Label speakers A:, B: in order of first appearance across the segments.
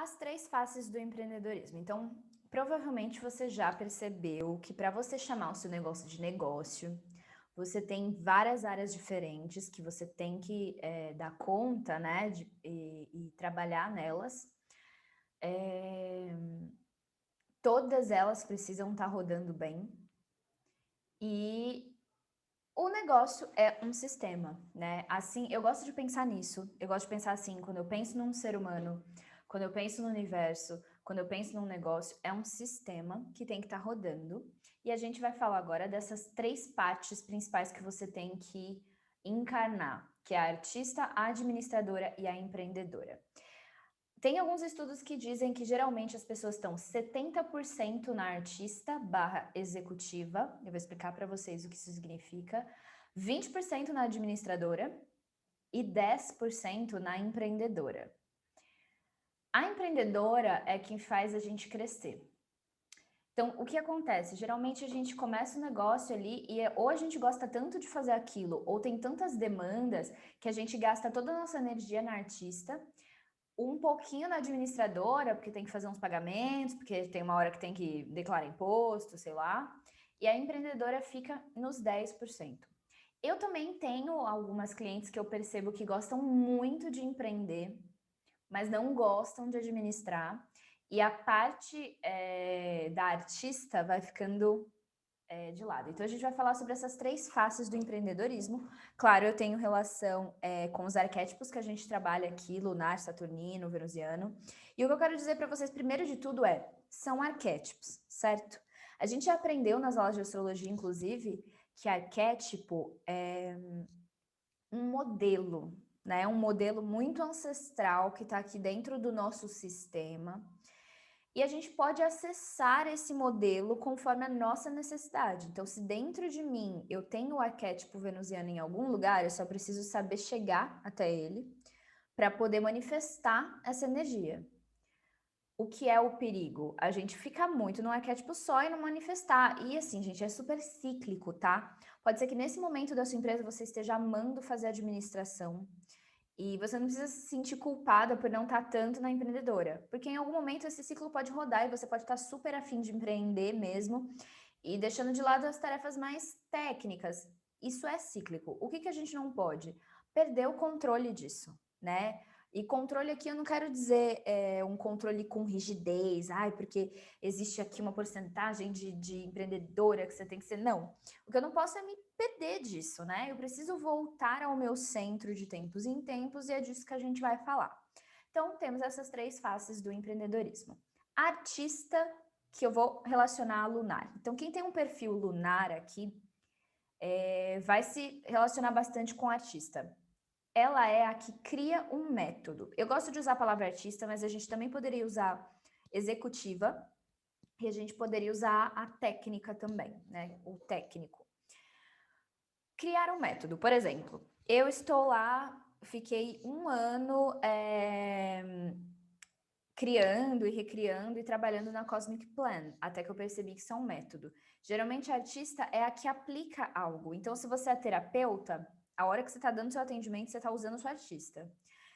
A: As três faces do empreendedorismo. Então, provavelmente você já percebeu que para você chamar o seu negócio de negócio, você tem várias áreas diferentes que você tem que dar conta, né, e trabalhar nelas. Eh, Todas elas precisam estar rodando bem e o negócio é um sistema, né? Assim, eu gosto de pensar nisso. Eu gosto de pensar assim, quando eu penso num ser humano, quando eu penso no universo, quando eu penso num negócio, é um sistema que tem que estar rodando. E a gente vai falar agora dessas três partes principais que você tem que encarnar, que é a artista, a administradora e a empreendedora. Tem alguns estudos que dizem que geralmente as pessoas estão 70% na artista barra executiva, eu vou explicar para vocês o que isso significa, 20% na administradora e 10% na empreendedora. A empreendedora é quem faz a gente crescer. Então, o que acontece? Geralmente a gente começa um negócio ali e ou a gente gosta tanto de fazer aquilo, ou tem tantas demandas que a gente gasta toda a nossa energia na artista, um pouquinho na administradora, porque tem que fazer uns pagamentos, porque tem uma hora que tem que declarar imposto, sei lá, e a empreendedora fica nos 10%. Eu também tenho algumas clientes que eu percebo que gostam muito de empreender, mas não gostam de administrar, e a parte da artista vai ficando de lado. Então, a gente vai falar sobre essas três faces do empreendedorismo. Claro, eu tenho relação com os arquétipos que a gente trabalha aqui, lunar, saturnino, venusiano. E o que eu quero dizer para vocês, primeiro de tudo, são arquétipos, certo? A gente já aprendeu nas aulas de astrologia, inclusive, que arquétipo é um modelo, né? Um modelo muito ancestral que está aqui dentro do nosso sistema. E a gente pode acessar esse modelo conforme a nossa necessidade. Então, se dentro de mim eu tenho o arquétipo venusiano em algum lugar, eu só preciso saber chegar até ele para poder manifestar essa energia. O que é o perigo? A gente fica muito no arquétipo só e não manifestar. E assim, gente, é super cíclico, tá? Pode ser que nesse momento da sua empresa você esteja amando fazer administração, e você não precisa se sentir culpada por não estar tanto na empreendedora, porque em algum momento esse ciclo pode rodar e você pode estar super afim de empreender mesmo e deixando de lado as tarefas mais técnicas. Isso é cíclico. O que que a gente não pode? Perder o controle disso, né? E controle aqui eu não quero dizer um controle com rigidez, ai, porque existe aqui uma porcentagem de empreendedora que você tem que ser. Não. O que eu não posso é me perder disso, né? Eu preciso voltar ao meu centro de tempos em tempos e é disso que a gente vai falar. Então, temos essas três faces do empreendedorismo. Artista, que eu vou relacionar a lunar. Então, quem tem um perfil lunar aqui vai se relacionar bastante com artista. Ela é a que cria um método. Eu gosto de usar a palavra artista, mas a gente também poderia usar executiva e a gente poderia usar a técnica também, né? O técnico. Criar um método, por exemplo, eu estou lá, fiquei um ano criando e recriando e trabalhando na Cosmic Plan, até que eu percebi que isso é um método. Geralmente, a artista é a que aplica algo. Então, se você é terapeuta, a hora que você está dando seu atendimento, você está usando o seu artista.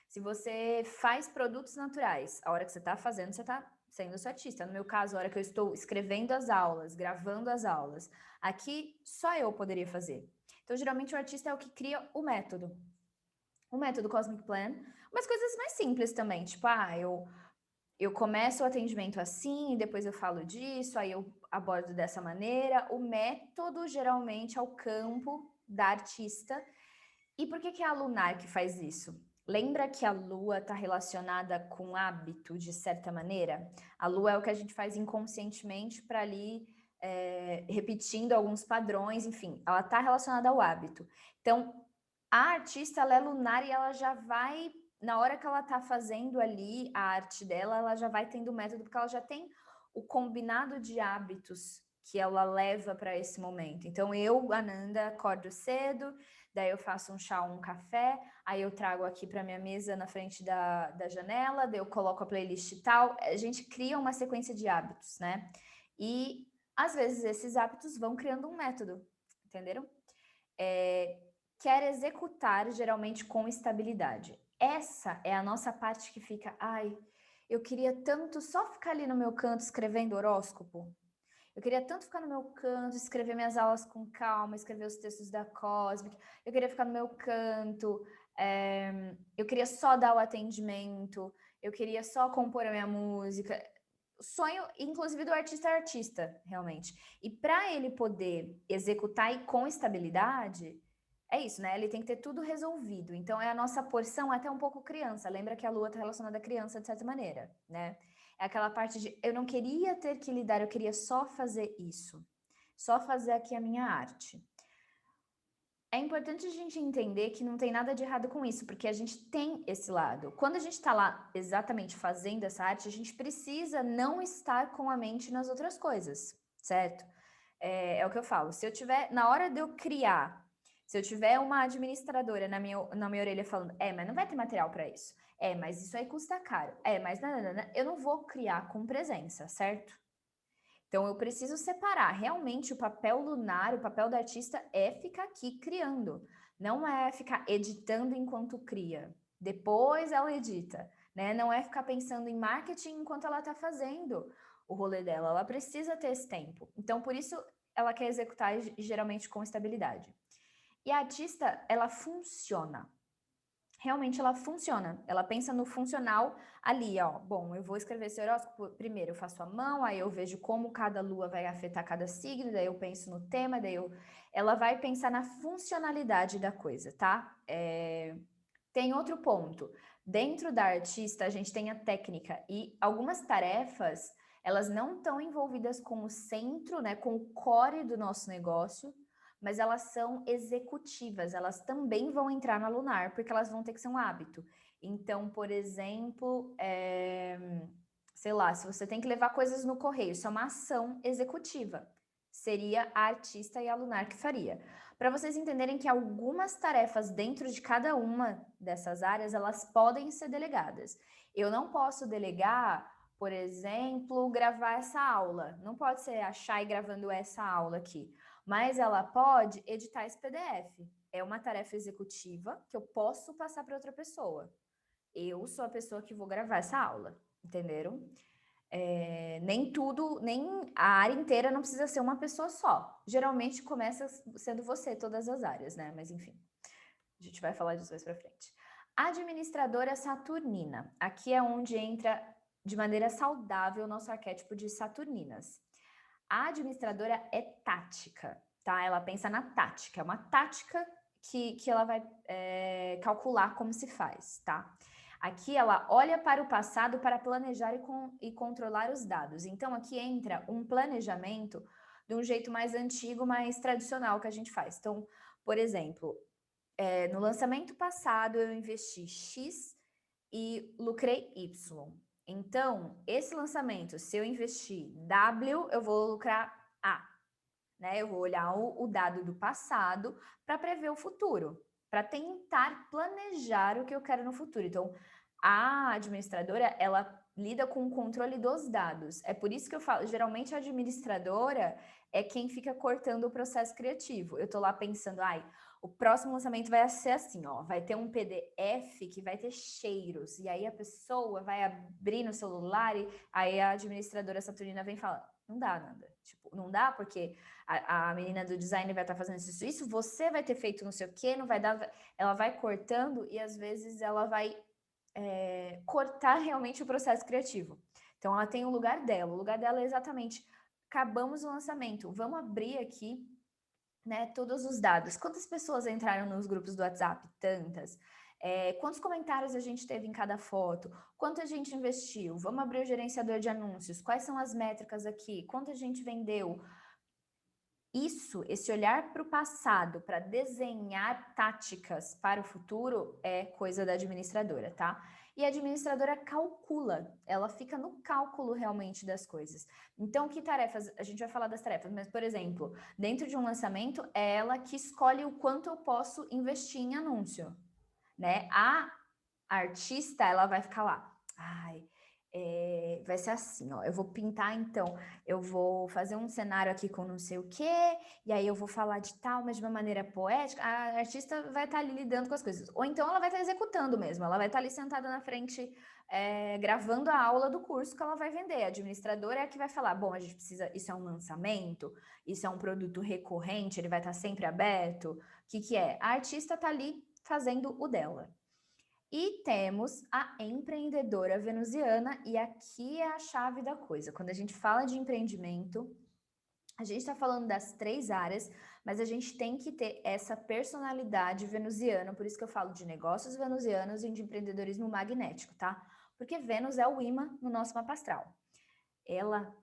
A: Se você faz produtos naturais, a hora que você está fazendo, você está sendo seu artista. No meu caso, a hora que eu estou escrevendo as aulas, gravando as aulas, aqui só eu poderia fazer. Então, geralmente, o artista é o que cria o método. O método Cosmic Plan, umas coisas mais simples também, tipo, eu começo o atendimento assim, depois eu falo disso, aí eu abordo dessa maneira. O método geralmente é o campo da artista. E por que que é a lunar que faz isso? Lembra que a lua está relacionada com hábito, de certa maneira? A lua é o que a gente faz inconscientemente para ali repetindo alguns padrões, enfim, ela está relacionada ao hábito. Então, a artista, ela é lunar e ela já vai, na hora que ela está fazendo ali a arte dela, ela já vai tendo o método, porque ela já tem o combinado de hábitos que ela leva para esse momento. Então, eu, Ananda, acordo cedo, daí eu faço um chá ou um café, aí eu trago aqui para minha mesa na frente da janela, daí eu coloco a playlist e tal. A gente cria uma sequência de hábitos, né? E, às vezes, esses hábitos vão criando um método, entenderam? Quer executar geralmente com estabilidade. Essa é a nossa parte que fica, ai, eu queria tanto só ficar ali no meu canto escrevendo horóscopo. Eu queria tanto ficar no meu canto, escrever minhas aulas com calma, escrever os textos da Cosmic. Eu queria ficar no meu canto, eu queria só dar o atendimento, eu queria só compor a minha música. O sonho, inclusive, do artista é artista, realmente. E para ele poder executar e com estabilidade, é isso, né? Ele tem que ter tudo resolvido. Então, é a nossa porção até um pouco criança. Lembra que a lua está relacionada à criança de certa maneira, né? É aquela parte de eu não queria ter que lidar, eu queria só fazer isso. Só fazer aqui a minha arte. É importante a gente entender que não tem nada de errado com isso, porque a gente tem esse lado. Quando a gente está lá exatamente fazendo essa arte, a gente precisa não estar com a mente nas outras coisas, certo? É o que eu falo. Se eu tiver, na hora de eu criar, se eu tiver uma administradora na minha orelha falando, mas não vai ter material para isso. Mas isso aí custa caro. Mas nananana, eu não vou criar com presença, certo? Então, eu preciso separar. Realmente, o papel lunar, o papel da artista é ficar aqui criando. Não é ficar editando enquanto cria. Depois ela edita, né? Não é ficar pensando em marketing enquanto ela está fazendo o rolê dela. Ela precisa ter esse tempo. Então, por isso, ela quer executar geralmente com estabilidade. E a artista, ela funciona. Realmente ela funciona. Ela pensa no funcional ali, ó. Bom, eu vou escrever esse horóscopo. Primeiro eu faço a mão, aí eu vejo como cada lua vai afetar cada signo, daí eu penso no tema, ela vai pensar na funcionalidade da coisa, tá? Tem outro ponto. Dentro da artista, a gente tem a técnica e algumas tarefas, elas não estão envolvidas com o centro, né, com o core do nosso negócio, mas elas são executivas, elas também vão entrar na lunar, porque elas vão ter que ser um hábito. Então, por exemplo, sei lá, se você tem que levar coisas no correio, isso é uma ação executiva. Seria a artista e a lunar que faria. Para vocês entenderem que algumas tarefas dentro de cada uma dessas áreas, elas podem ser delegadas. Eu não posso delegar, por exemplo, gravar essa aula. Não pode ser a Chay gravando essa aula aqui. Mas ela pode editar esse PDF. É uma tarefa executiva que eu posso passar para outra pessoa. Eu sou a pessoa que vou gravar essa aula, entenderam? Nem tudo, nem a área inteira não precisa ser uma pessoa só. Geralmente começa sendo você, todas as áreas, né? Mas enfim, a gente vai falar disso mais para frente. Administradora saturnina. Aqui é onde entra de maneira saudável o nosso arquétipo de saturninas. A administradora é tática, tá? Ela pensa na tática, é uma tática que ela vai calcular como se faz, tá? Aqui ela olha para o passado para planejar e controlar os dados. Então aqui entra um planejamento de um jeito mais antigo, mais tradicional que a gente faz. Então, por exemplo, no lançamento passado eu investi X e lucrei Y. Então, esse lançamento, se eu investir W, eu vou lucrar A, né? Eu vou olhar o dado do passado para prever o futuro, para tentar planejar o que eu quero no futuro. Então, a administradora, ela lida com o controle dos dados. É por isso que eu falo, geralmente a administradora é quem fica cortando o processo criativo. Eu tô lá pensando, o próximo lançamento vai ser assim, ó, vai ter um PDF que vai ter cheiros, e aí a pessoa vai abrir no celular e aí a administradora saturnina vem falar, não dá nada, tipo, não dá porque a menina do design vai estar fazendo isso, você vai ter feito não sei o que, não vai dar, ela vai cortando e às vezes ela vai cortar realmente o processo criativo. Então ela tem o lugar dela é exatamente, acabamos o lançamento, vamos abrir aqui, né, todos os dados. Quantas pessoas entraram nos grupos do WhatsApp? Tantas. Quantos comentários a gente teve em cada foto? Quanto a gente investiu? Vamos abrir o gerenciador de anúncios. Quais são as métricas aqui? Quanto a gente vendeu? Isso, esse olhar para o passado, para desenhar táticas para o futuro, é coisa da administradora, tá? E a administradora calcula, ela fica no cálculo realmente das coisas. Então, que tarefas? A gente vai falar das tarefas, mas, por exemplo, dentro de um lançamento, é ela que escolhe o quanto eu posso investir em anúncio, né? A artista, ela vai ficar lá. Vai ser assim, ó. Eu vou pintar, então, eu vou fazer um cenário aqui com não sei o quê, e aí eu vou falar de tal, mas de uma maneira poética. A artista vai estar ali lidando com as coisas. Ou então ela vai estar executando mesmo, ela vai estar ali sentada na frente gravando a aula do curso que ela vai vender. A administradora é a que vai falar, bom, a gente precisa, isso é um lançamento, isso é um produto recorrente, ele vai estar sempre aberto, o que que é? A artista está ali fazendo o dela. E temos a empreendedora venusiana, e aqui é a chave da coisa. Quando a gente fala de empreendimento, a gente está falando das 3 áreas, mas a gente tem que ter essa personalidade venusiana, por isso que eu falo de negócios venusianos e de empreendedorismo magnético, tá? Porque Vênus é o imã no nosso mapa astral. Ela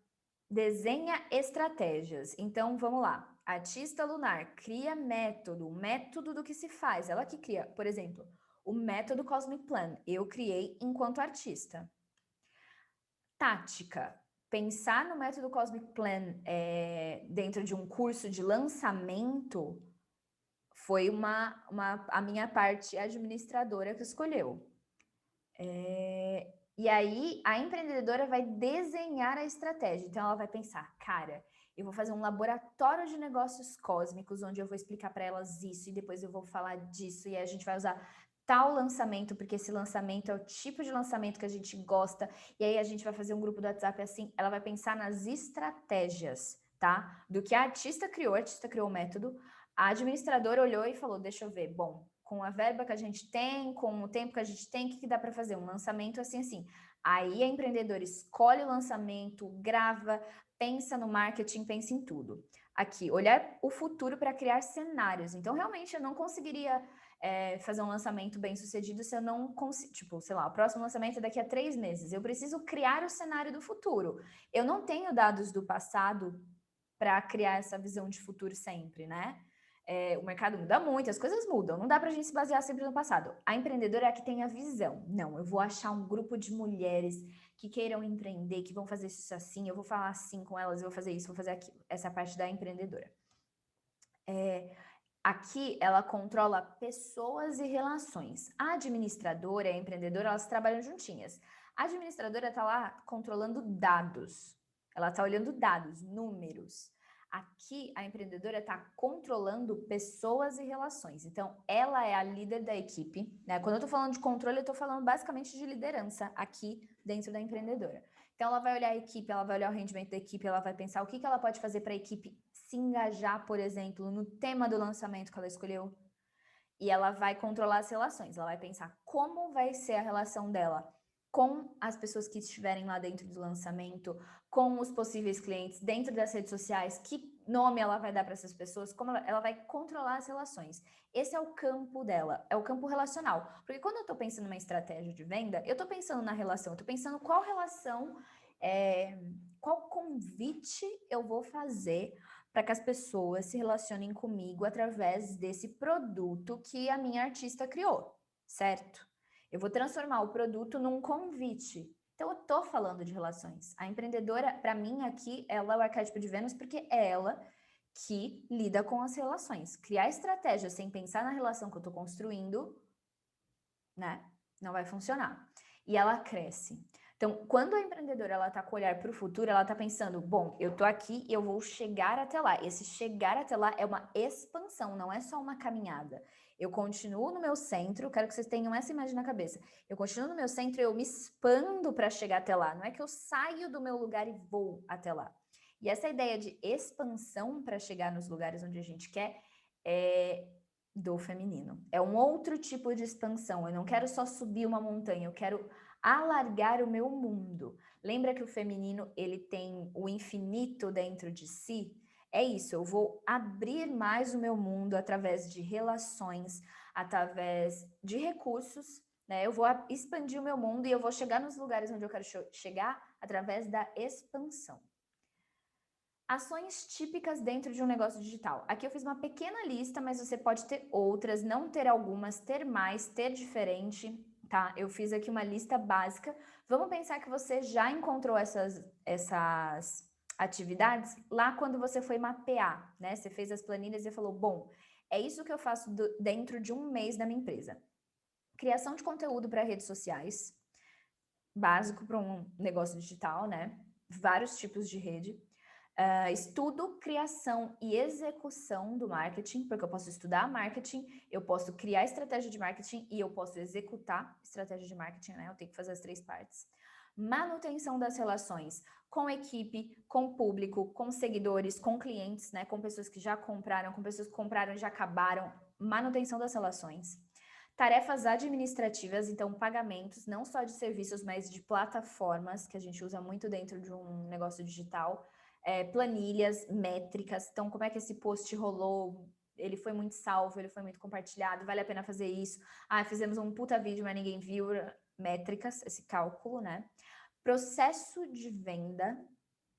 A: desenha estratégias. Então, vamos lá. Artista lunar cria método, método do que se faz. Ela que cria, por exemplo, o método Cosmic Plan. Eu criei enquanto artista. Tática. Pensar no método Cosmic Plan dentro de um curso de lançamento foi a minha parte administradora que escolheu. E aí, a empreendedora vai desenhar a estratégia. Então, ela vai pensar, cara, eu vou fazer um laboratório de negócios cósmicos, onde eu vou explicar para elas isso, e depois eu vou falar disso, e aí a gente vai usar tal lançamento, porque esse lançamento é o tipo de lançamento que a gente gosta, e aí a gente vai fazer um grupo do WhatsApp assim. Ela vai pensar nas estratégias, tá? Do que a artista criou o método, a administradora olhou e falou, deixa eu ver, bom, com a verba que a gente tem, com o tempo que a gente tem, o que dá para fazer? Um lançamento assim, assim. Aí a empreendedora escolhe o lançamento, grava, pensa no marketing, pensa em tudo. Aqui, olhar o futuro para criar cenários. Então, realmente, eu não conseguiria fazer um lançamento bem sucedido se eu não consigo, tipo, sei lá, o próximo lançamento é daqui a 3 meses. Eu preciso criar o cenário do futuro. Eu não tenho dados do passado para criar essa visão de futuro sempre, né? O mercado muda muito, as coisas mudam, não dá para a gente se basear sempre no passado. A empreendedora é a que tem a visão. Não, eu vou achar um grupo de mulheres que queiram empreender, que vão fazer isso assim, eu vou falar assim com elas, eu vou fazer isso, vou fazer aquilo. Essa é a parte da empreendedora. Aqui ela controla pessoas e relações. A administradora e a empreendedora, elas trabalham juntinhas. A administradora está lá controlando dados. Ela está olhando dados, números. Aqui a empreendedora está controlando pessoas e relações. Então, ela é a líder da equipe, né? Quando eu estou falando de controle, eu estou falando basicamente de liderança aqui dentro da empreendedora. Então, ela vai olhar a equipe, ela vai olhar o rendimento da equipe, ela vai pensar o que ela pode fazer para a equipe se engajar, por exemplo, no tema do lançamento que ela escolheu. E ela vai controlar as relações. Ela vai pensar como vai ser a relação dela com as pessoas que estiverem lá dentro do lançamento, com os possíveis clientes, dentro das redes sociais, que nome ela vai dar para essas pessoas, como ela vai controlar as relações. Esse é o campo dela, é o campo relacional. Porque quando eu estou pensando numa estratégia de venda, eu estou pensando na relação, eu estou pensando qual relação, qual convite eu vou fazer para que as pessoas se relacionem comigo através desse produto que a minha artista criou, certo? Eu vou transformar o produto num convite. Então, eu estou falando de relações. A empreendedora, para mim, aqui, ela é o arquétipo de Vênus, porque é ela que lida com as relações. Criar estratégia sem pensar na relação que eu estou construindo, né? Não vai funcionar. E ela cresce. Então, quando a empreendedora ela está com o olhar para o futuro, ela está pensando, bom, eu estou aqui e eu vou chegar até lá. Esse chegar até lá é uma expansão, não é só uma caminhada. Eu continuo no meu centro, quero que vocês tenham essa imagem na cabeça. Eu continuo no meu centro e eu me expando para chegar até lá. Não é que eu saio do meu lugar e vou até lá. E essa ideia de expansão para chegar nos lugares onde a gente quer é do feminino. É um outro tipo de expansão. Eu não quero só subir uma montanha, eu quero alargar o meu mundo. Lembra que o feminino, ele tem o infinito dentro de si? É isso, eu vou abrir mais o meu mundo através de relações, através de recursos, né? Eu vou expandir o meu mundo e eu vou chegar nos lugares onde eu quero chegar através da expansão. Ações típicas dentro de um negócio digital. Aqui eu fiz uma pequena lista, mas você pode ter outras, não ter algumas, ter mais, ter diferente, tá? Eu fiz aqui uma lista básica. Vamos pensar que você já encontrou essas atividades lá quando você foi mapear, né? Você fez as planilhas e falou, bom, é isso que eu faço dentro de um mês da minha empresa. Criação de conteúdo para redes sociais, básico para um negócio digital, né? Vários tipos de rede. Estudo, criação e execução do marketing, porque eu posso estudar marketing, eu posso criar estratégia de marketing e eu posso executar estratégia de marketing, né? Eu tenho que fazer as 3 partes. Manutenção das relações com equipe, com público, com seguidores, com clientes, né? Com pessoas que já compraram, com pessoas que compraram e já acabaram. Manutenção das relações. Tarefas administrativas, então pagamentos, não só de serviços, mas de plataformas, que a gente usa muito dentro de um negócio digital. Planilhas, métricas, então como é que esse post rolou, ele foi muito salvo, ele foi muito compartilhado, vale a pena fazer isso, fizemos um puta vídeo, mas ninguém viu, métricas, esse cálculo, né? Processo de venda,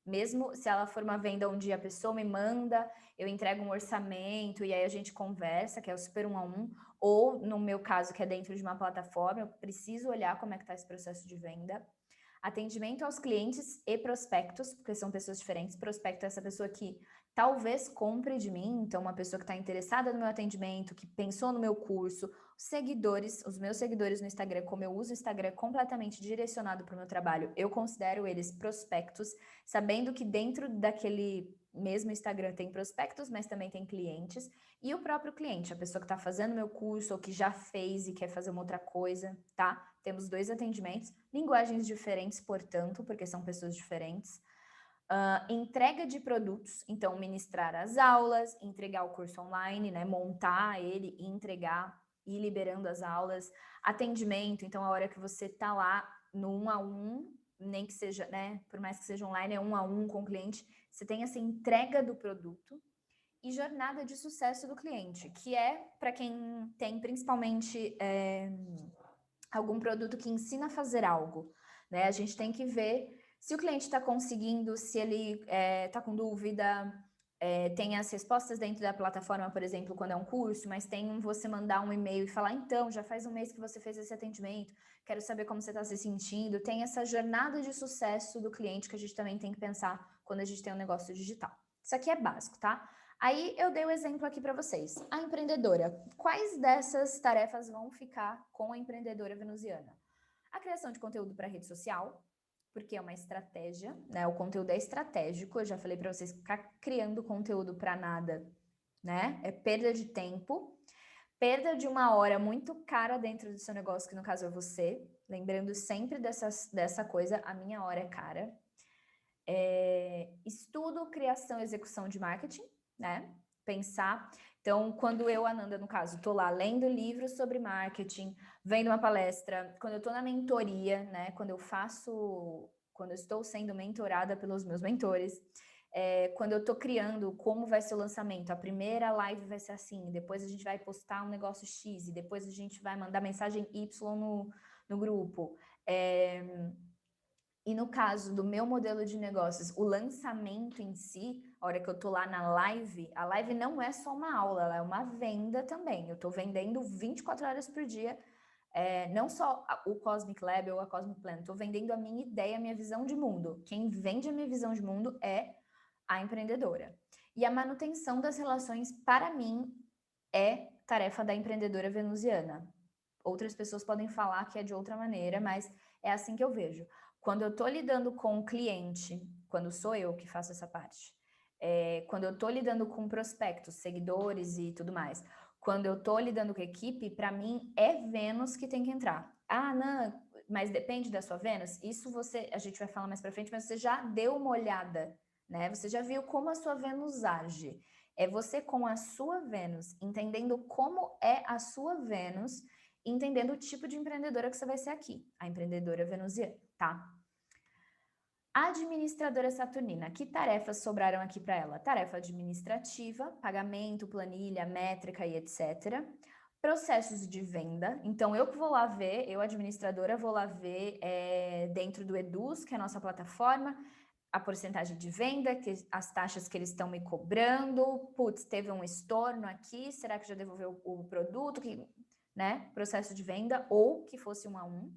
A: mesmo se ela for uma venda onde a pessoa me manda, eu entrego um orçamento e aí a gente conversa, que é o super 1 a 1, ou no meu caso, que é dentro de uma plataforma, eu preciso olhar como é que está esse processo de venda. Atendimento aos clientes e prospectos, porque são pessoas diferentes. Prospecto é essa pessoa que talvez compre de mim, então uma pessoa que está interessada no meu atendimento, que pensou no meu curso. Seguidores, os meus seguidores no Instagram, como eu uso o Instagram completamente direcionado para o meu trabalho, eu considero eles prospectos, sabendo que dentro daquele mesmo Instagram tem prospectos, mas também tem clientes. E o próprio cliente, a pessoa que está fazendo meu curso ou que já fez e quer fazer uma outra coisa, tá? Temos 2 atendimentos, linguagens diferentes, portanto, porque são pessoas diferentes. Entrega de produtos, então ministrar as aulas, entregar o curso online, né? Montar ele e entregar e liberando as aulas. Atendimento, então a hora que você tá lá no 1 a 1, nem que seja, né? Por mais que seja online, é 1 a 1 com o cliente, você tem essa entrega do produto. E jornada de sucesso do cliente, que é para quem tem principalmente algum produto que ensina a fazer algo, né? A gente tem que ver se o cliente está conseguindo, se ele está com dúvida, tem as respostas dentro da plataforma, por exemplo, quando é um curso, mas tem você mandar um e-mail e falar, então, já faz um mês que você fez esse atendimento, quero saber como você está se sentindo. Tem essa jornada de sucesso do cliente que a gente também tem que pensar quando a gente tem um negócio digital. Isso aqui é básico, tá? Aí eu dei o exemplo aqui para vocês. A empreendedora. Quais dessas tarefas vão ficar com a empreendedora venusiana? A criação de conteúdo para rede social, porque é uma estratégia, né? O conteúdo é estratégico. Eu já falei para vocês que ficar criando conteúdo para nada, né? É perda de tempo, perda de uma hora muito cara dentro do seu negócio, que no caso é você. Lembrando sempre dessa coisa, a minha hora é cara. Estudo, criação e execução de marketing, né? Pensar. Então, quando eu, Ananda, no caso, estou lá lendo livros sobre marketing, vendo uma palestra, quando eu estou na mentoria, né? Quando eu estou sendo mentorada pelos meus mentores, quando eu estou criando como vai ser o lançamento, a primeira live vai ser assim, depois a gente vai postar um negócio X, e depois a gente vai mandar mensagem Y no grupo. E no caso do meu modelo de negócios, o lançamento em si, a hora que eu tô lá na live, a live não é só uma aula, ela é uma venda também. Eu tô vendendo 24 horas por dia, não só o Cosmic Lab ou a Cosmic Plan, tô vendendo a minha ideia, a minha visão de mundo. Quem vende a minha visão de mundo é a empreendedora. E a manutenção das relações, para mim, é tarefa da empreendedora venusiana. Outras pessoas podem falar que é de outra maneira, mas é assim que eu vejo. Quando eu estou lidando com o cliente, quando sou eu que faço essa parte, quando eu estou lidando com prospectos, seguidores e tudo mais, quando eu estou lidando com equipe, para mim é Vênus que tem que entrar. Ah, não, mas depende da sua Vênus? Isso a gente vai falar mais para frente, mas você já deu uma olhada, né? Você já viu como a sua Vênus age. É você com a sua Vênus, entendendo como é a sua Vênus, entendendo o tipo de empreendedora que você vai ser aqui, a empreendedora venusiana, tá? Administradora saturnina, que tarefas sobraram aqui para ela? Tarefa administrativa, pagamento, planilha, métrica e etc. Processos de venda, então eu que vou lá ver, eu administradora vou lá ver dentro do Eduz, que é a nossa plataforma, a porcentagem de venda, as taxas que eles estão me cobrando, putz, teve um estorno aqui, será que já devolveu o produto, né? Processo de venda, ou que fosse 1 a 1.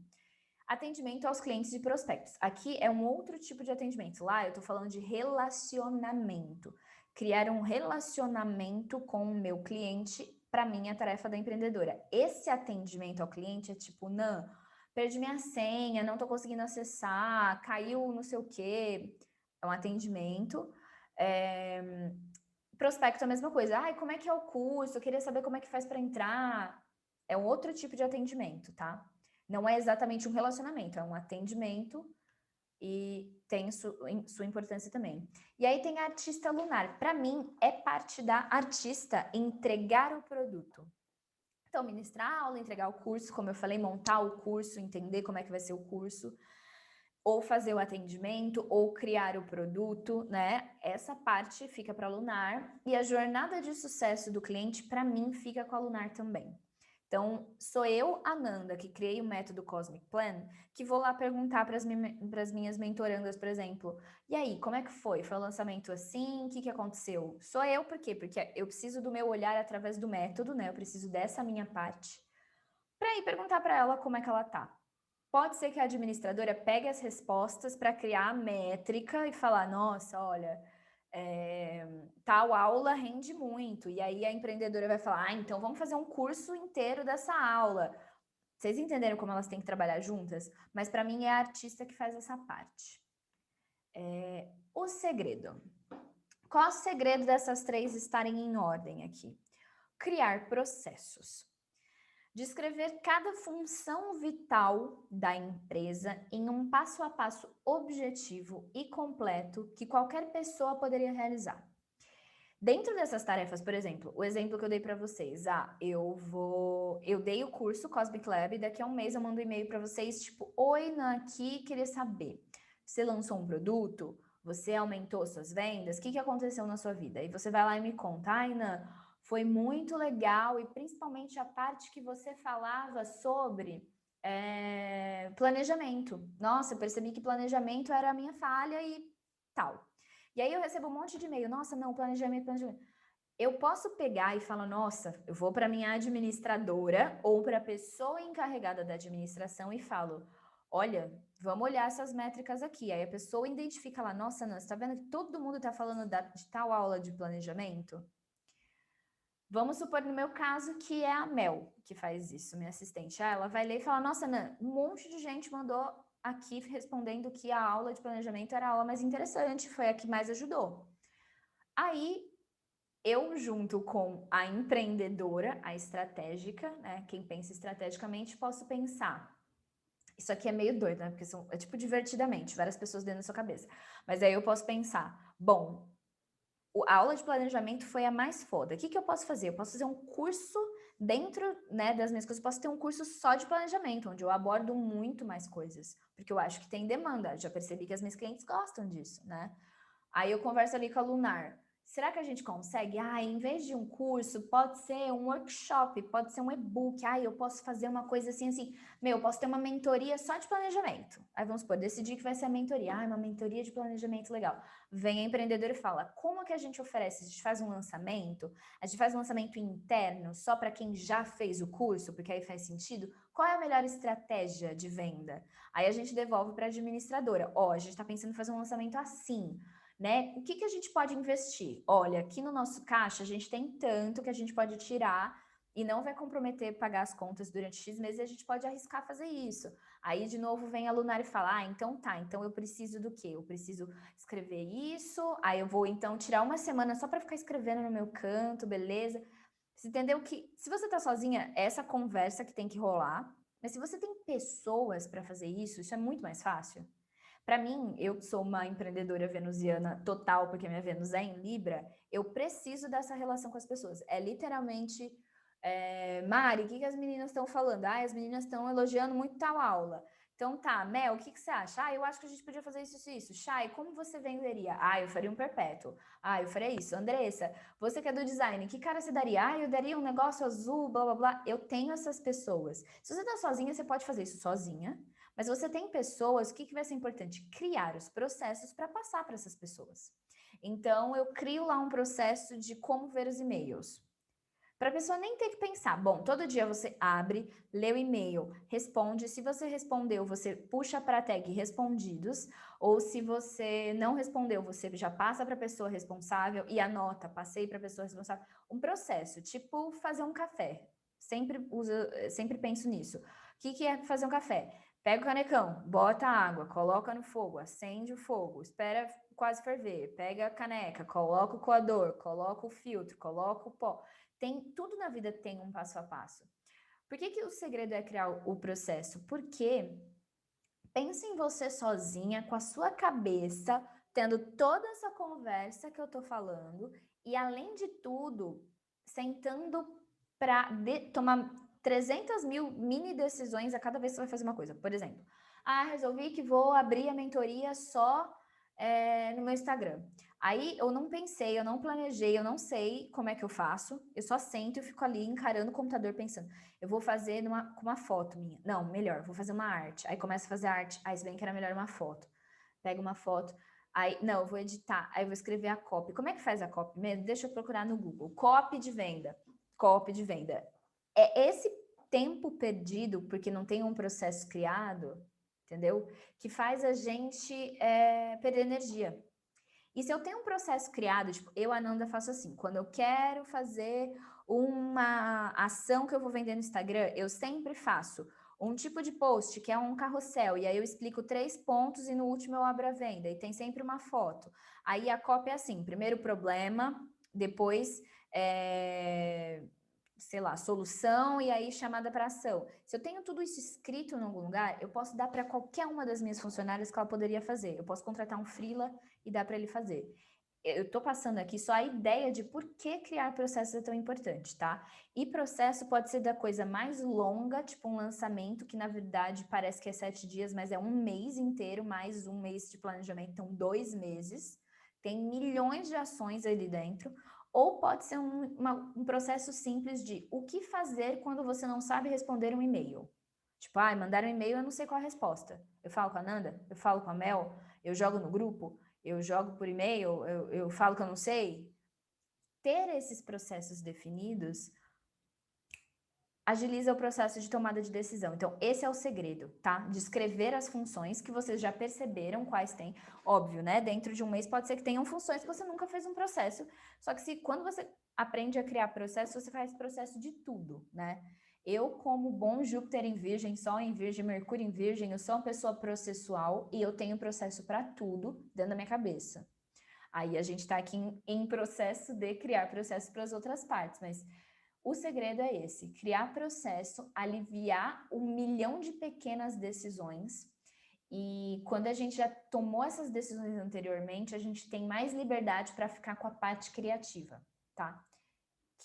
A: Atendimento aos clientes e prospectos. Aqui é um outro tipo de atendimento. Lá eu estou falando de relacionamento. Criar um relacionamento com o meu cliente, para mim, é a tarefa da empreendedora. Esse atendimento ao cliente é tipo, não, perdi minha senha, não estou conseguindo acessar, caiu não sei o quê. É um atendimento. Prospecto é a mesma coisa. Ai, como é que é o curso? Eu queria saber como é que faz para entrar. É um outro tipo de atendimento, tá? Não é exatamente um relacionamento, é um atendimento e tem sua importância também. E aí tem a artista lunar. Para mim, é parte da artista entregar o produto. Então, ministrar a aula, entregar o curso, como eu falei, montar o curso, entender como é que vai ser o curso, ou fazer o atendimento, ou criar o produto, né? Essa parte fica para a lunar. E a jornada de sucesso do cliente, para mim, fica com a lunar também. Então, sou eu, Ananda, que criei o método Cosmic Plan, que vou lá perguntar para as minhas mentorandas, por exemplo, e aí, como é que foi? Foi o lançamento assim? O que aconteceu? Sou eu, por quê? Porque eu preciso do meu olhar através do método, né? Eu preciso dessa minha parte, para ir perguntar para ela como é que ela tá. Pode ser que a administradora pegue as respostas para criar a métrica e falar, nossa, olha, tal aula rende muito. E aí a empreendedora vai falar, ah, então vamos fazer um curso inteiro dessa aula. Vocês entenderam como elas têm que trabalhar juntas? Mas para mim é a artista que faz essa parte. O segredo. Qual é o segredo dessas três estarem em ordem aqui? Criar processos. Descrever cada função vital da empresa em um passo a passo objetivo e completo que qualquer pessoa poderia realizar. Dentro dessas tarefas, por exemplo, o exemplo que eu dei para vocês, eu dei o curso Cosmic Lab, daqui a um mês eu mando um e-mail para vocês, tipo, oi, Nan, aqui, queria saber, você lançou um produto? Você aumentou suas vendas? O que aconteceu na sua vida? E você vai lá e me conta, ai, Nan, foi muito legal, e principalmente a parte que você falava sobre planejamento. Nossa, eu percebi que planejamento era a minha falha e tal. E aí eu recebo um monte de e-mail, nossa, não, planejamento. Eu posso pegar e falar, nossa, eu vou para minha administradora ou para a pessoa encarregada da administração e falo, olha, vamos olhar essas métricas aqui. Aí a pessoa identifica lá, nossa, Ana, você tá vendo que todo mundo está falando de tal aula de planejamento? Vamos supor, no meu caso, que é a Mel que faz isso, minha assistente. Ela vai ler e fala, nossa, Ana, um monte de gente mandou aqui respondendo que a aula de planejamento era a aula mais interessante, foi a que mais ajudou. Aí, eu junto com a empreendedora, a estratégica, né, quem pensa estrategicamente, posso pensar. Isso aqui é meio doido, né, porque é tipo divertidamente, várias pessoas dentro da sua cabeça. Mas aí eu posso pensar, bom, a aula de planejamento foi a mais foda. O que eu posso fazer? Eu posso fazer um curso dentro, né, das minhas coisas. Eu posso ter um curso só de planejamento, onde eu abordo muito mais coisas, porque eu acho que tem demanda. Já percebi que as minhas clientes gostam disso, né? Aí eu converso ali com a Lunar. Será que a gente consegue? Em vez de um curso, pode ser um workshop, pode ser um e-book. Eu posso fazer uma coisa assim, assim. Eu posso ter uma mentoria só de planejamento. Aí vamos supor, decidir que vai ser a mentoria. Uma mentoria de planejamento legal. Vem a empreendedora e fala, como que a gente oferece? A gente faz um lançamento? A gente faz um lançamento interno só para quem já fez o curso, porque aí faz sentido? Qual é a melhor estratégia de venda? Aí a gente devolve para a administradora. A gente está pensando em fazer um lançamento assim. Né? O que a gente pode investir? Olha, aqui no nosso caixa a gente tem tanto que a gente pode tirar e não vai comprometer pagar as contas durante X meses e a gente pode arriscar fazer isso. Aí, de novo, vem a Lunar e fala, então tá, então eu preciso do quê? Eu preciso escrever isso, aí eu vou então tirar uma semana só para ficar escrevendo no meu canto, beleza? Você entendeu que se você tá sozinha, é essa conversa que tem que rolar, mas se você tem pessoas para fazer isso é muito mais fácil. Para mim, eu sou uma empreendedora venusiana total, porque minha Vênus é em Libra, eu preciso dessa relação com as pessoas. É literalmente, Mari, o que as meninas estão falando? As meninas estão elogiando muito tal aula. Então tá, Mel, o que você acha? Eu acho que a gente podia fazer isso. Chay, como você venderia? Eu faria um perpétuo. Eu faria isso. Andressa, você que é do design, que cara você daria? Eu daria um negócio azul, blá, blá, blá. Eu tenho essas pessoas. Se você tá sozinha, você pode fazer isso sozinha. Mas você tem pessoas, o que vai ser importante? Criar os processos para passar para essas pessoas. Então, eu crio lá um processo de como ver os e-mails. Para a pessoa nem ter que pensar. Bom, todo dia você abre, lê o e-mail, responde. Se você respondeu, você puxa para a tag respondidos. Ou se você não respondeu, você já passa para a pessoa responsável e anota, passei para a pessoa responsável. Um processo, tipo fazer um café. Sempre penso nisso. O que é fazer um café? Pega o canecão, bota a água, coloca no fogo, acende o fogo, espera quase ferver, pega a caneca, coloca o coador, coloca o filtro, coloca o pó. Tudo na vida tem um passo a passo. Por que que o segredo é criar o processo? Porque pensa em você sozinha, com a sua cabeça, tendo toda essa conversa que eu tô falando, e além de tudo, sentando para tomar 300 mil mini decisões a cada vez que você vai fazer uma coisa. Por exemplo, resolvi que vou abrir a mentoria só no meu Instagram. Aí eu não pensei, eu não planejei, eu não sei como é que eu faço, eu só sento e fico ali encarando o computador pensando, eu vou fazer com uma foto minha. Não, melhor, vou fazer uma arte. Aí começa a fazer arte, aí se bem que era melhor uma foto. Pega uma foto, aí, não, eu vou editar, aí eu vou escrever a copy. Como é que faz a copy mesmo? Deixa eu procurar no Google. Copy de venda. Copy de venda. É esse tempo perdido, porque não tem um processo criado, entendeu? Que faz a gente perder energia. E se eu tenho um processo criado, tipo, eu, Ananda, faço assim, quando eu quero fazer uma ação que eu vou vender no Instagram, eu sempre faço um tipo de post que é um carrossel, e aí eu explico 3 pontos e no último eu abro a venda, e tem sempre uma foto. Aí a cópia é assim, primeiro problema, depois sei lá, solução e aí chamada para ação. Se eu tenho tudo isso escrito em algum lugar, eu posso dar para qualquer uma das minhas funcionárias que ela poderia fazer. Eu posso contratar um freela e dar para ele fazer. Eu estou passando aqui só a ideia de por que criar processos é tão importante, tá? E processo pode ser da coisa mais longa, tipo um lançamento, que na verdade parece que é 7 dias, mas é um mês inteiro, mais um mês de planejamento, então 2 meses. Tem milhões de ações ali dentro. Ou pode ser um processo simples de o que fazer quando você não sabe responder um e-mail. Tipo, mandaram um e-mail, eu não sei qual a resposta. Eu falo com a Nanda, eu falo com a Mel, eu jogo no grupo, eu jogo por e-mail, eu falo que eu não sei. Ter esses processos definidos agiliza o processo de tomada de decisão. Então, esse é o segredo, tá? Descrever as funções que vocês já perceberam quais tem. Óbvio, né? Dentro de um mês pode ser que tenham funções que você nunca fez um processo. Só que quando você aprende a criar processo, você faz processo de tudo, né? Eu, como bom Júpiter em Virgem, Sol em Virgem, Mercúrio em Virgem, eu sou uma pessoa processual e eu tenho processo para tudo dentro da minha cabeça. Aí a gente está aqui em processo de criar processo para as outras partes, mas o segredo é esse: criar processo, aliviar 1 milhão de pequenas decisões. E quando a gente já tomou essas decisões anteriormente, a gente tem mais liberdade para ficar com a parte criativa, tá?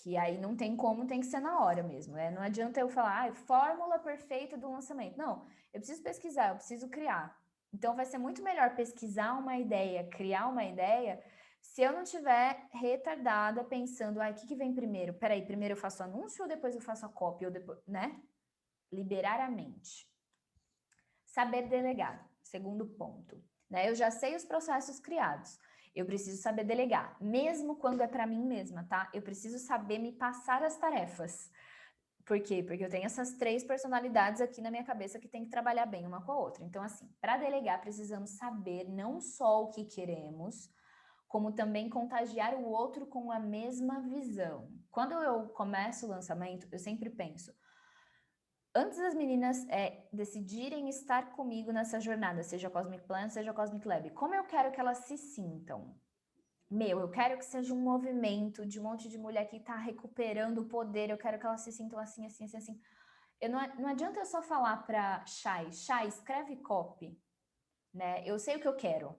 A: Que aí não tem como, tem que ser na hora mesmo, né? Não adianta eu falar, fórmula perfeita do lançamento. Não, eu preciso pesquisar, eu preciso criar. Então vai ser muito melhor pesquisar uma ideia, criar uma ideia, se eu não tiver retardada pensando, o que vem primeiro? Peraí, primeiro eu faço o anúncio ou depois eu faço a copy? Ou depois, né? Liberar a mente. Saber delegar, segundo ponto. Né? Eu já sei os processos criados. Eu preciso saber delegar, mesmo quando é para mim mesma, tá? Eu preciso saber me passar as tarefas. Por quê? Porque eu tenho essas 3 personalidades aqui na minha cabeça que tem que trabalhar bem uma com a outra. Então, assim, para delegar, precisamos saber não só o que queremos, como também contagiar o outro com a mesma visão. Quando eu começo o lançamento, eu sempre penso, antes das meninas decidirem estar comigo nessa jornada, seja Cosmic Plan, seja Cosmic Lab, como eu quero que elas se sintam? Eu quero que seja um movimento de um monte de mulher que está recuperando o poder, eu quero que elas se sintam assim, assim, assim, assim. Não adianta eu só falar para Chay, escreve copy, né? Eu sei o que eu quero,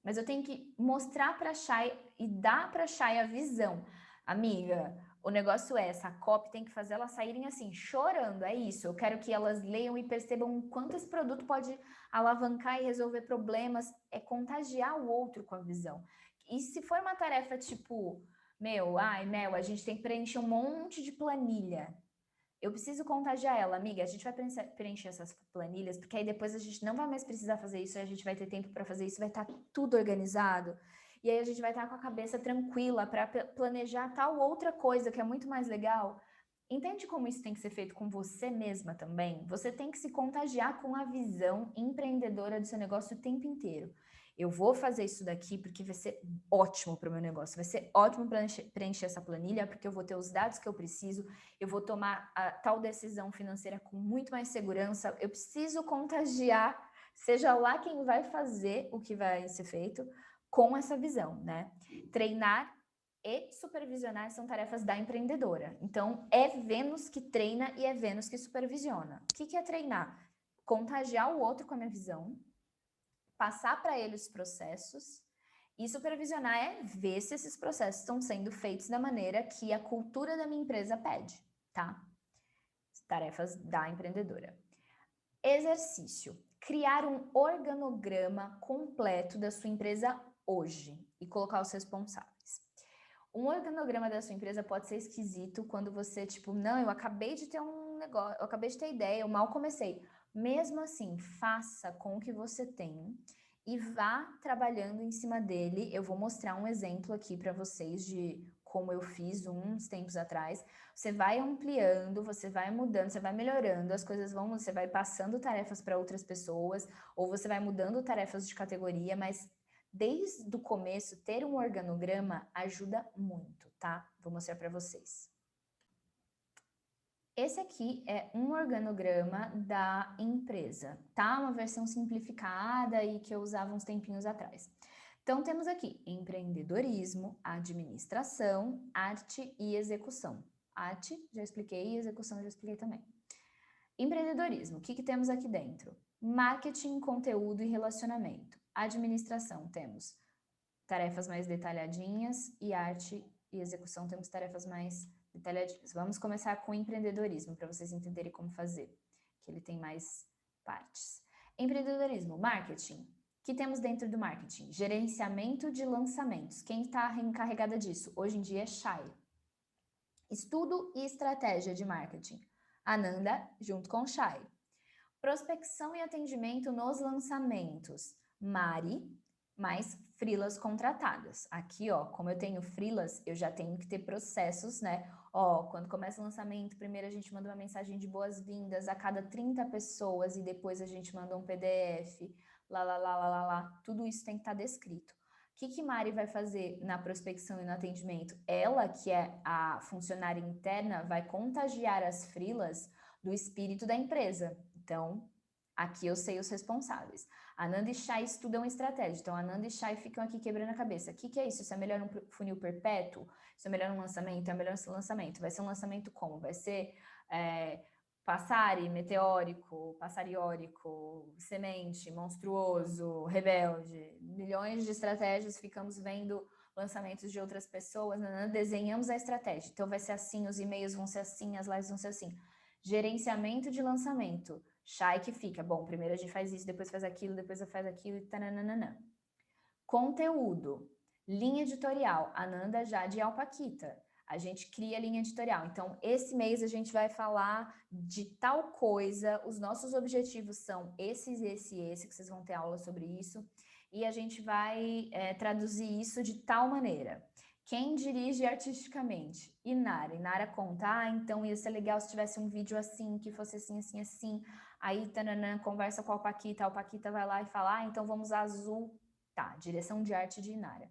A: mas eu tenho que mostrar para Chay e dar para Chay a visão. Amiga, o negócio é, essa copy tem que fazer elas saírem assim, chorando, é isso. Eu quero que elas leiam e percebam o quanto esse produto pode alavancar e resolver problemas, é contagiar o outro com a visão. E se for uma tarefa tipo, Mel, a gente tem que preencher um monte de planilha. Eu preciso contagiar ela, amiga. A gente vai preencher essas planilhas, porque aí depois a gente não vai mais precisar fazer isso, a gente vai ter tempo para fazer isso, vai estar tudo organizado. E aí a gente vai estar com a cabeça tranquila para planejar tal outra coisa que é muito mais legal Entende como isso tem que ser feito com você mesma também? Você tem que se contagiar com a visão empreendedora do seu negócio o tempo inteiro. Eu vou fazer isso daqui porque vai ser ótimo para o meu negócio, vai ser ótimo para preencher essa planilha, porque eu vou ter os dados que eu preciso, eu vou tomar a tal decisão financeira com muito mais segurança. Eu preciso contagiar, seja lá quem vai fazer o que vai ser feito, com essa visão, né? Treinar e supervisionar são tarefas da empreendedora. Então, é Vênus que treina e é Vênus que supervisiona. O que é treinar? Contagiar o outro com a minha visão, passar para ele os processos, e supervisionar é ver se esses processos estão sendo feitos da maneira que a cultura da minha empresa pede, tá? Tarefas da empreendedora. Exercício: criar um organograma completo da sua empresa hoje e colocar os responsáveis. Um organograma da sua empresa pode ser esquisito quando você, tipo, não, eu acabei de ter um negócio, eu acabei de ter ideia, eu mal comecei. Mesmo assim, faça com o que você tem e vá trabalhando em cima dele. Eu vou mostrar um exemplo aqui para vocês de como eu fiz uns tempos atrás. Você vai ampliando, você vai mudando, você vai melhorando, as coisas vão, você vai passando tarefas para outras pessoas, ou você vai mudando tarefas de categoria, mas desde o começo, ter um organograma ajuda muito, tá? Vou mostrar para vocês. Esse aqui é um organograma da empresa, tá? Uma versão simplificada e que eu usava uns tempinhos atrás. Então, temos aqui empreendedorismo, administração, arte e execução. Arte, já expliquei, e execução, já expliquei também. Empreendedorismo, o que temos aqui dentro? Marketing, conteúdo e relacionamento. Administração, temos tarefas mais detalhadinhas e arte e execução temos tarefas mais detalhadinhas. Vamos começar com empreendedorismo para vocês entenderem como fazer, que ele tem mais partes. Empreendedorismo, marketing. O que temos dentro do marketing? Gerenciamento de lançamentos. Quem está encarregada disso? Hoje em dia é Shai. Estudo e estratégia de marketing. Ananda, junto com Shai. Prospecção e atendimento nos lançamentos. Mari, mais freelas contratadas. Aqui, ó, como eu tenho freelas, eu já tenho que ter processos, né? Ó, quando começa o lançamento, primeiro a gente manda uma mensagem de boas-vindas a cada 30 pessoas e depois a gente manda um PDF, lá. Tudo isso tem que estar descrito. O que Mari vai fazer na prospecção e no atendimento? Ela, que é a funcionária interna, vai contagiar as freelas do espírito da empresa. Então, aqui eu sei os responsáveis. Ananda e Shai estudam estratégia. Então, Ananda e Shai ficam aqui quebrando a cabeça. O que é isso? Isso é melhor um funil perpétuo? Isso é melhor um lançamento? É melhor um lançamento. Vai ser um lançamento como? Vai ser Passari, meteórico, passariórico, semente, monstruoso, rebelde. Milhões de estratégias, ficamos vendo lançamentos de outras pessoas, desenhamos a estratégia. Então, vai ser assim, os e-mails vão ser assim, as lives vão ser assim. Gerenciamento de lançamento. Shai que fica, bom, primeiro a gente faz isso, depois faz aquilo, depois faz aquilo e tananana. Conteúdo. Linha editorial. Ananda, Jade e Alpaquita. A gente cria linha editorial. Então, esse mês a gente vai falar de tal coisa, os nossos objetivos são esse, que vocês vão ter aula sobre isso, e a gente vai traduzir isso de tal maneira. Quem dirige artisticamente? Inara. Inara conta, então ia ser legal se tivesse um vídeo assim, que fosse assim. Aí, tananã, conversa com a Alpaquita vai lá e fala, então vamos usar azul. Tá, direção de arte de Inara.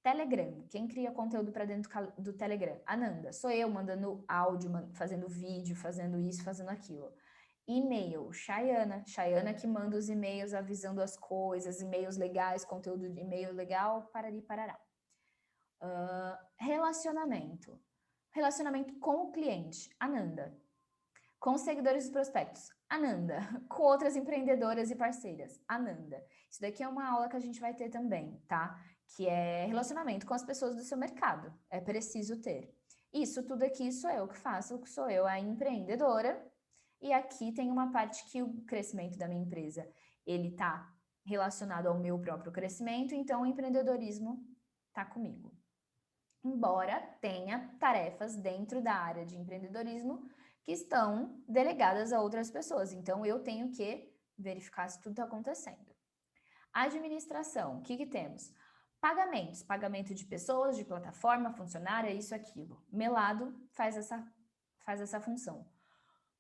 A: Telegram, quem cria conteúdo para dentro do Telegram? Ananda, sou eu mandando áudio, fazendo vídeo, fazendo isso, fazendo aquilo. E-mail, Chayana que manda os e-mails avisando as coisas, e-mails legais, conteúdo de e-mail legal, parará. Relacionamento com o cliente, Ananda. Com os seguidores e prospectos, Ananda. Com outras empreendedoras e parceiras, Ananda. Isso daqui é uma aula que a gente vai ter também, tá? Que é relacionamento com as pessoas do seu mercado. É preciso ter. Isso tudo aqui sou eu que faço, sou eu a empreendedora. E aqui tem uma parte que o crescimento da minha empresa, ele tá relacionado ao meu próprio crescimento, então o empreendedorismo tá comigo. Embora tenha tarefas dentro da área de empreendedorismo que estão delegadas a outras pessoas. Então, eu tenho que verificar se tudo está acontecendo. Administração, o que temos? Pagamentos, pagamento de pessoas, de plataforma, funcionária, isso, aquilo. Melado faz faz essa função.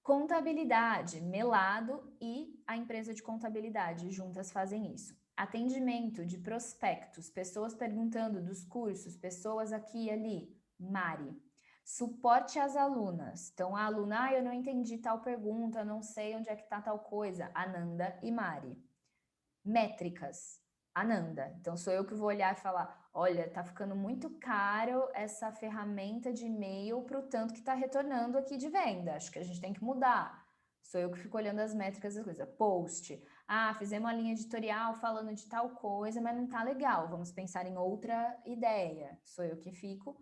A: Contabilidade, Melado e a empresa de contabilidade juntas fazem isso. Atendimento de prospectos, pessoas perguntando dos cursos, pessoas aqui e ali, Mari. Suporte às alunas. Então, a aluna, eu não entendi tal pergunta, não sei onde é que está tal coisa, Ananda e Mari. Métricas, Ananda. Então, sou eu que vou olhar e falar, olha, tá ficando muito caro essa ferramenta de e-mail para o tanto que está retornando aqui de venda. Acho que a gente tem que mudar. Sou eu que fico olhando as métricas das coisas. Post. Fizemos uma linha editorial falando de tal coisa, mas não tá legal. Vamos pensar em outra ideia. Sou eu que fico.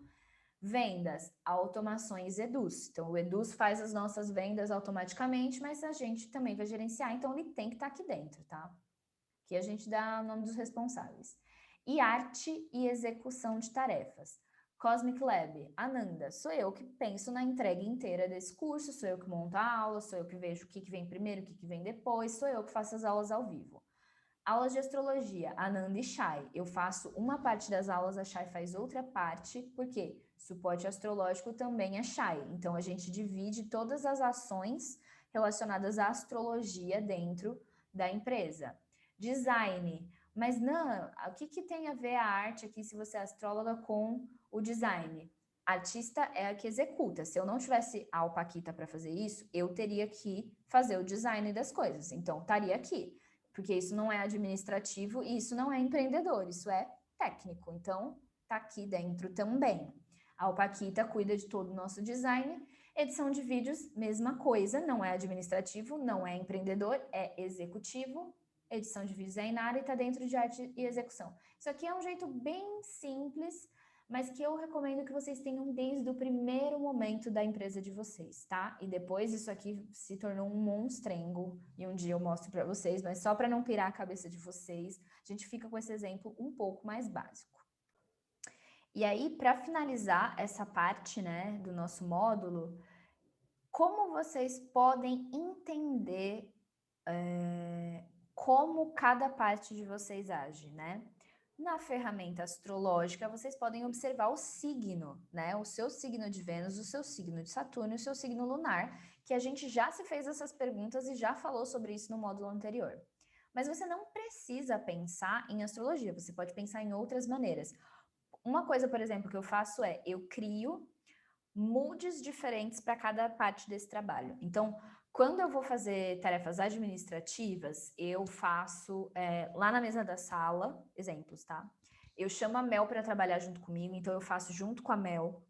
A: Vendas, automações Eduz. Então, o Eduz faz as nossas vendas automaticamente, mas a gente também vai gerenciar, então ele tem que estar aqui dentro, tá? Que a gente dá o nome dos responsáveis. E arte e execução de tarefas. Cosmic Lab, Ananda, sou eu que penso na entrega inteira desse curso, sou eu que monto a aula, sou eu que vejo o que vem primeiro, o que vem depois, sou eu que faço as aulas ao vivo. Aulas de astrologia, Ananda e Shai. Eu faço uma parte das aulas, a Shai faz outra parte, porque suporte astrológico também é Shai. Então, a gente divide todas as ações relacionadas à astrologia dentro da empresa. Design. Mas, não, o que tem a ver a arte aqui, se você é astróloga, com o design? Artista é a que executa. Se eu não tivesse a Alpaquita para fazer isso, eu teria que fazer o design das coisas. Então, estaria aqui. Porque isso não é administrativo e isso não é empreendedor, isso é técnico. Então, tá aqui dentro também. A Alpaquita cuida de todo o nosso design. Edição de vídeos, mesma coisa, não é administrativo, não é empreendedor, é executivo. Edição de vídeos é Inara e está dentro de arte e execução. Isso aqui é um jeito bem simples, mas que eu recomendo que vocês tenham desde o primeiro momento da empresa de vocês, tá? E depois isso aqui se tornou um monstrengo, e um dia eu mostro para vocês, mas só para não pirar a cabeça de vocês, a gente fica com esse exemplo um pouco mais básico. E aí, para finalizar essa parte, né, do nosso módulo, como vocês podem entender como cada parte de vocês age, né? Na ferramenta astrológica, vocês podem observar o signo, né? O seu signo de Vênus, o seu signo de Saturno e o seu signo lunar, que a gente já se fez essas perguntas e já falou sobre isso no módulo anterior. Mas você não precisa pensar em astrologia, você pode pensar em outras maneiras. Uma coisa, por exemplo, que eu faço é, eu crio moods diferentes para cada parte desse trabalho. Então, quando eu vou fazer tarefas administrativas, eu faço lá na mesa da sala, exemplos, tá? Eu chamo a Mel para trabalhar junto comigo, então eu faço junto com a Mel.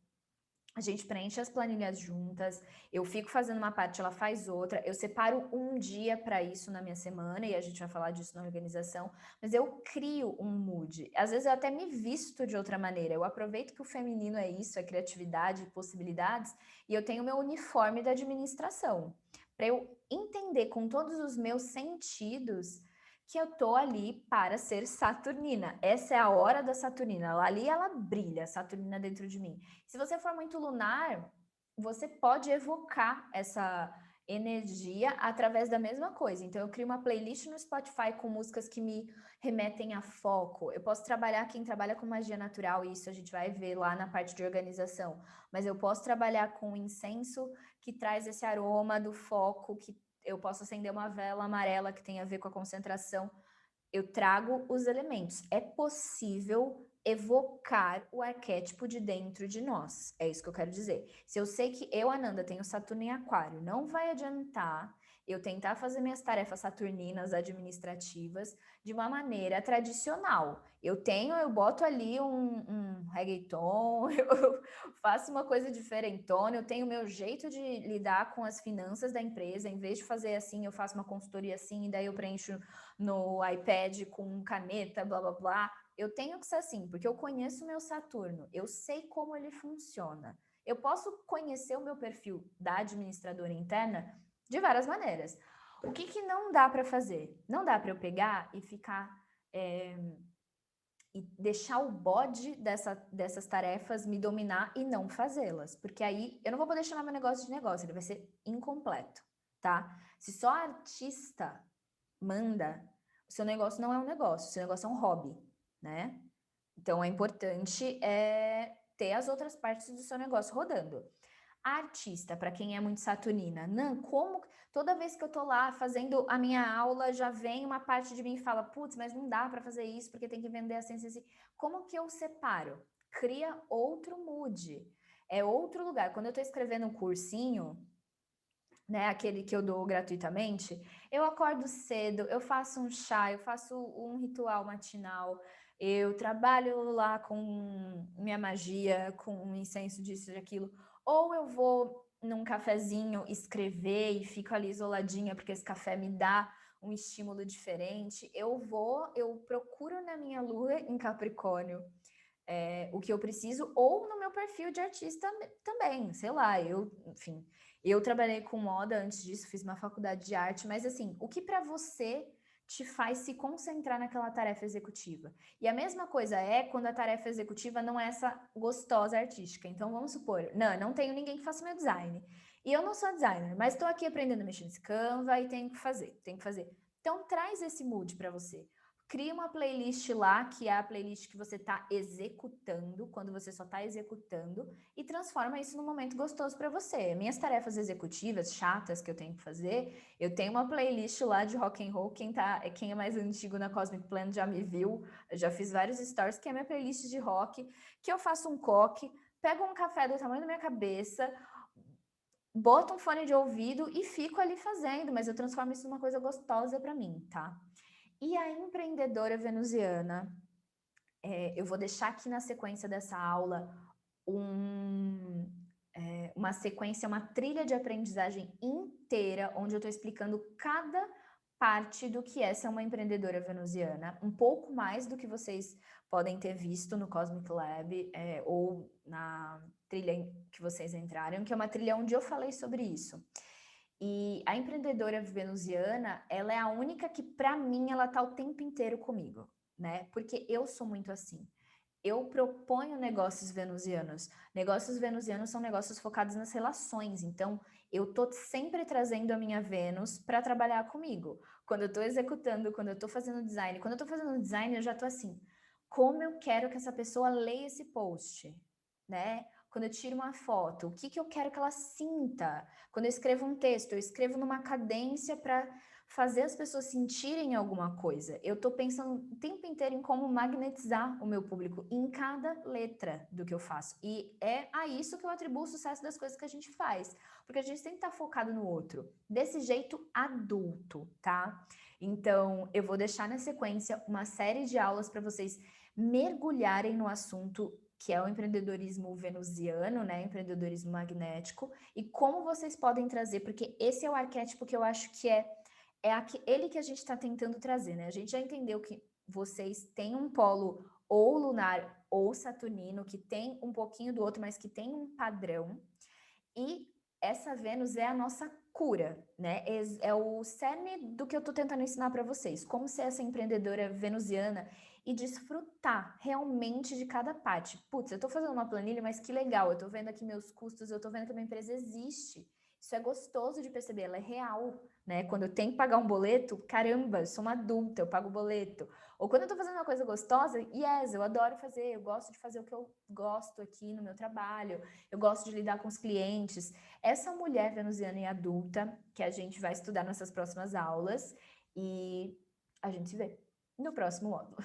A: A gente preenche as planilhas juntas, eu fico fazendo uma parte, ela faz outra, eu separo um dia para isso na minha semana, e a gente vai falar disso na organização, mas eu crio um mood. Às vezes eu até me visto de outra maneira, eu aproveito que o feminino é isso, é criatividade, possibilidades, e eu tenho meu uniforme da administração, para eu entender com todos os meus sentidos que eu tô ali para ser saturnina. Essa é a hora da saturnina. Ali ela brilha, a Saturnina dentro de mim. Se você for muito lunar, você pode evocar essa energia através da mesma coisa. Então, eu crio uma playlist no Spotify com músicas que me remetem a foco. Eu posso trabalhar, quem trabalha com magia natural, isso a gente vai ver lá na parte de organização, mas eu posso trabalhar com incenso que traz esse aroma do foco, que eu posso acender uma vela amarela que tem a ver com a concentração. Eu trago os elementos. É possível evocar o arquétipo de dentro de nós. É isso que eu quero dizer. Se eu sei que eu, Ananda, tenho Saturno em Aquário, não vai adiantar eu tentar fazer minhas tarefas saturninas administrativas de uma maneira tradicional. Eu boto ali um reggaeton, eu faço uma coisa diferentona, eu tenho o meu jeito de lidar com as finanças da empresa, em vez de fazer assim, eu faço uma consultoria assim, e daí eu preencho no iPad com caneta, blá blá blá. Eu tenho que ser assim, porque eu conheço o meu Saturno, eu sei como ele funciona. Eu posso conhecer o meu perfil da administradora interna de várias maneiras. O que não dá para fazer? Não dá para eu pegar e ficar e deixar o bode dessas tarefas me dominar e não fazê-las, porque aí eu não vou poder chamar meu negócio de negócio, ele vai ser incompleto, tá? Se só artista manda, o seu negócio não é um negócio, o seu negócio é um hobby, né? Então é importante ter as outras partes do seu negócio rodando. Artista, para quem é muito saturnina. Não, como toda vez que eu tô lá fazendo a minha aula, já vem uma parte de mim e fala: "Putz, mas não dá para fazer isso, porque tem que vender a ciência assim". Como que eu separo? Cria outro mood. É outro lugar. Quando eu tô escrevendo um cursinho, né, aquele que eu dou gratuitamente, eu acordo cedo, eu faço um chá, eu faço um ritual matinal, eu trabalho lá com minha magia, com um incenso disso e daquilo, ou eu vou num cafezinho escrever e fico ali isoladinha, porque esse café me dá um estímulo diferente. Eu procuro na minha lua em Capricórnio o que eu preciso, ou no meu perfil de artista também, sei lá, enfim, eu trabalhei com moda antes disso, fiz uma faculdade de arte, mas assim, o que para você te faz se concentrar naquela tarefa executiva? E a mesma coisa é quando a tarefa executiva não é essa gostosa artística. Então vamos supor, não tenho ninguém que faça meu design. E eu não sou designer, mas estou aqui aprendendo a mexer nesse Canva e tenho que fazer. Então traz esse mood para você. Cria uma playlist lá, que é a playlist que você está executando, quando você só está executando, e transforma isso num momento gostoso para você. Minhas tarefas executivas, chatas que eu tenho que fazer, eu tenho uma playlist lá de rock and roll. Quem é mais antigo na Cosmic Plan já me viu, eu já fiz vários stories, que é a minha playlist de rock, que eu faço um coque, pego um café do tamanho da minha cabeça, boto um fone de ouvido e fico ali fazendo, mas eu transformo isso numa coisa gostosa para mim, tá? E a empreendedora venusiana, eu vou deixar aqui na sequência dessa aula uma sequência, uma trilha de aprendizagem inteira, onde eu estou explicando cada parte do que é ser uma empreendedora venusiana, um pouco mais do que vocês podem ter visto no Cosmic Lab, ou na trilha que vocês entraram, que é uma trilha onde eu falei sobre isso. E a empreendedora venusiana, ela é a única que, para mim, ela tá o tempo inteiro comigo, né? Porque eu sou muito assim. Eu proponho negócios venusianos. Negócios venusianos são negócios focados nas relações. Então, eu tô sempre trazendo a minha Vênus para trabalhar comigo. Quando eu tô executando, quando eu tô fazendo design, quando eu tô fazendo design, eu já tô assim, como eu quero que essa pessoa leia esse post, né? Quando eu tiro uma foto, o que que eu quero que ela sinta? Quando eu escrevo um texto, eu escrevo numa cadência para fazer as pessoas sentirem alguma coisa. Eu estou pensando o tempo inteiro em como magnetizar o meu público em cada letra do que eu faço. E é a isso que eu atribuo o sucesso das coisas que a gente faz. Porque a gente tem que estar focado no outro, desse jeito adulto, tá? Então, eu vou deixar na sequência uma série de aulas para vocês mergulharem no assunto que é o empreendedorismo venusiano, né? Empreendedorismo magnético, e como vocês podem trazer, porque esse é o arquétipo que eu acho que ele que a gente está tentando trazer, né? A gente já entendeu que vocês têm um polo ou lunar ou saturnino, que tem um pouquinho do outro, mas que tem um padrão, e essa Vênus é a nossa cura, né? É o cerne do que eu tô tentando ensinar para vocês. Como ser essa empreendedora venusiana e desfrutar realmente de cada parte. Putz, eu tô fazendo uma planilha, mas que legal. Eu tô vendo aqui meus custos, eu tô vendo que a minha empresa existe. Isso é gostoso de perceber, ela é real, né? Quando eu tenho que pagar um boleto, caramba, eu sou uma adulta, eu pago o boleto. Ou quando eu tô fazendo uma coisa gostosa, yes, eu adoro fazer, eu gosto de fazer o que eu gosto aqui no meu trabalho, eu gosto de lidar com os clientes. Essa mulher venusiana e adulta, que a gente vai estudar nessas próximas aulas, e a gente se vê no próximo módulo.